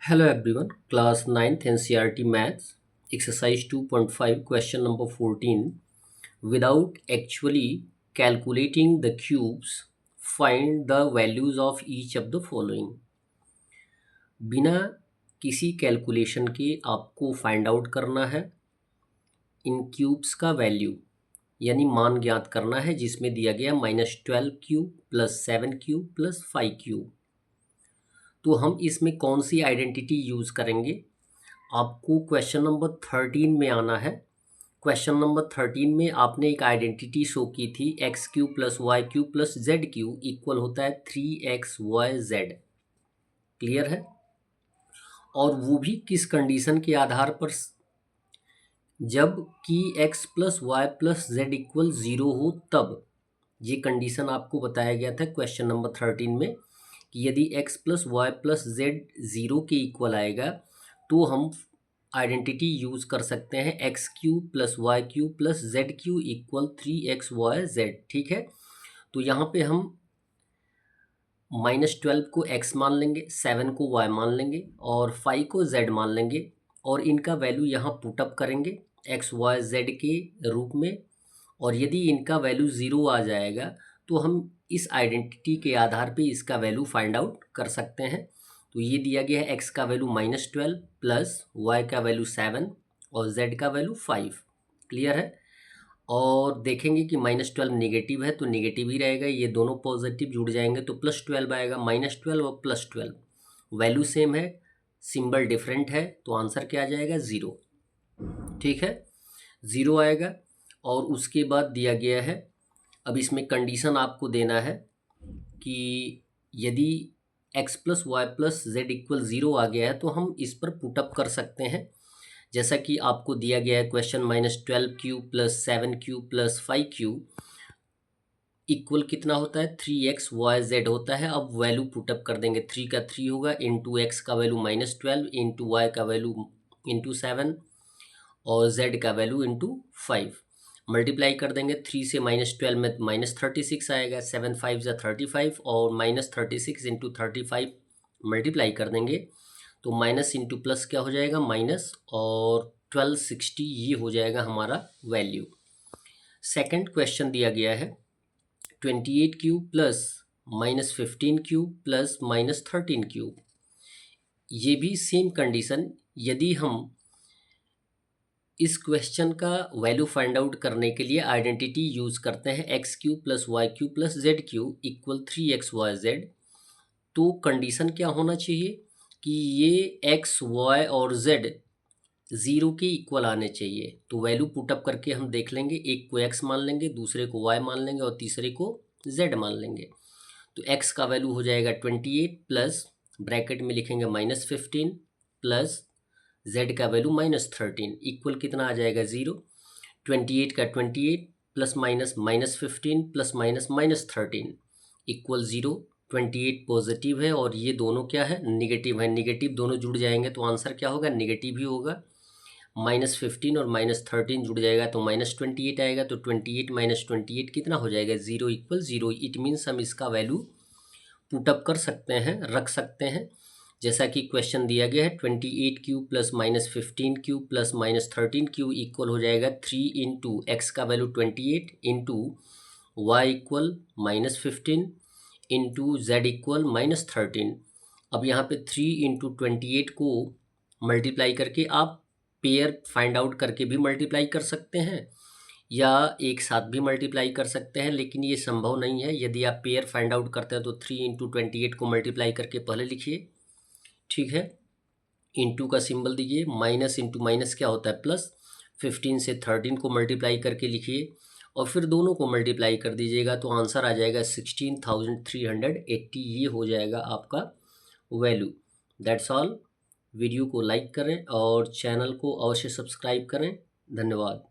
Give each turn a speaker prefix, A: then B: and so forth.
A: Hello everyone, class 9th NCERT Maths, exercise 2.5, question number 14. Without actually calculating the cubes, find the values of each of the following. बिना किसी calculation के आपको find out करना है इन cubes का value यानी मान ज्ञात करना है, जिसमें दिया गया -12 cube plus 7 cube plus 5 cube. तो हम इसमें कौन सी आइडेंटिटी यूज़ करेंगे, आपको क्वेश्चन नंबर 13 में आना है। क्वेश्चन नंबर 13 में आपने एक आइडेंटिटी शो की थी, x cube plus y cube plus z cube equal होता है 3xyz। क्लियर है? और वो भी किस कंडीशन के आधार पर, जब कि x plus y plus z equal 0 हो तब। ये कंडीशन आपको बताया गया था क्वेश्चन नंबर 13 में कि यदि x plus y plus z 0 के इक्वल आएगा तो हम आइडेंटिटी यूज़ कर सकते हैं x cube plus y cube plus z cube equal 3xyz। ठीक है, तो यहाँ पे हम -12 को x मान लेंगे, 7 को y मान लेंगे और 5 को z मान लेंगे और इनका वैल्यू यहाँ पुटअप करेंगे x y z के रूप में। और यदि इनका वैल्यू 0 आ जाएगा तो हम इस आइडेंटिटी के आधार पे इसका वैल्यू फाइंड आउट कर सकते हैं। तो ये दिया गया है x का वैल्यू -12 प्लस y का वैल्यू 7 और z का वैल्यू 5। क्लियर है? और देखेंगे कि -12 नेगेटिव है तो नेगेटिव ही रहेगा, ये दोनों पॉजिटिव जुड़ जाएंगे तो +12 आएगा। -12 और +12 वैल्यू सेम है, सिंबल डिफरेंट है, तो आंसर क्या आ जाएगा 0। ठीक है, 0 आएगा। और उसके बाद दिया गया है, अब इसमें कंडीशन आपको देना है कि यदि x plus y plus z equal 0 आ गया है तो हम इस पर पुटअप कर सकते हैं, जैसा कि आपको दिया गया है question -12 Q plus 7 Q plus 5 Q equal कितना होता है 3xyz होता है। अब वैल्यू पुटअप कर देंगे, 3 का 3 होगा, इंटू एक्स का वैल्यू -12, इंटू वाई का वैल्यू इंटू 7 और z का वैल्यू इंटू 5। मल्टीप्लाई कर देंगे, 3 से -12 में -36 आएगा, 7 5 ज़ा 35 और -36 इंटू 35 मल्टीप्लाई कर देंगे तो माइनस इंटू प्लस क्या हो जाएगा माइनस और 1260 ये हो जाएगा हमारा वैल्यू। सेकंड क्वेश्चन दिया गया है 28 cube plus -15 cube plus -13 cube. ये भी सेम कंडीशन, यदि हम इस क्वेश्चन का वैल्यू फाइंड आउट करने के लिए आइडेंटिटी यूज़ करते हैं x cube plus y cube plus z cube equal 3xyz, तो कंडीशन क्या होना चाहिए कि ये एक्स वाई और जेड 0 के इक्वल आने चाहिए। तो वैल्यू पुटअप करके हम देख लेंगे, एक को x मान लेंगे, दूसरे को y मान लेंगे और तीसरे को z मान लेंगे। तो x का वैल्यू हो जाएगा 28 प्लस ब्रैकेट में लिखेंगे -15 प्लस z का वैल्यू -13 इक्वल कितना आ जाएगा 0। 28 का 28 plus minus -15 plus minus -13 equal 0। 28 positive है और ये दोनों क्या है निगेटिव है, निगेटिव दोनों जुड़ जाएंगे तो आंसर क्या होगा निगेटिव ही होगा। -15 और -13 जुड़ जाएगा तो -28 आएगा, तो 28 -28 कितना हो जाएगा 0 इक्वल 0। इट मीन्स हम इसका वैल्यू पुटअप कर सकते हैं, रख सकते हैं, जैसा कि क्वेश्चन दिया गया है 28 cube plus -15 cube plus -13 cube equal हो जाएगा 3 इंटू एक्स का value 28 into y equal -15 into z equal -13। अब यहाँ पे 3 इंटू 28 को मल्टीप्लाई करके आप पेयर फाइंड आउट करके भी मल्टीप्लाई कर सकते हैं या एक साथ भी मल्टीप्लाई कर सकते हैं, लेकिन ये संभव नहीं है। यदि आप पेयर फाइंड आउट करते हैं तो 3 इंटू 28 को मल्टीप्लाई करके पहले लिखिए, ठीक है, इंटू का सिंबल दीजिए, माइनस इंटू माइनस क्या होता है प्लस, 15 से 13 को मल्टीप्लाई करके लिखिए और फिर दोनों को मल्टीप्लाई कर दीजिएगा तो आंसर आ जाएगा 16,380। ये हो जाएगा आपका वैल्यू। That's all. वीडियो को लाइक करें और चैनल को अवश्य सब्सक्राइब करें। धन्यवाद।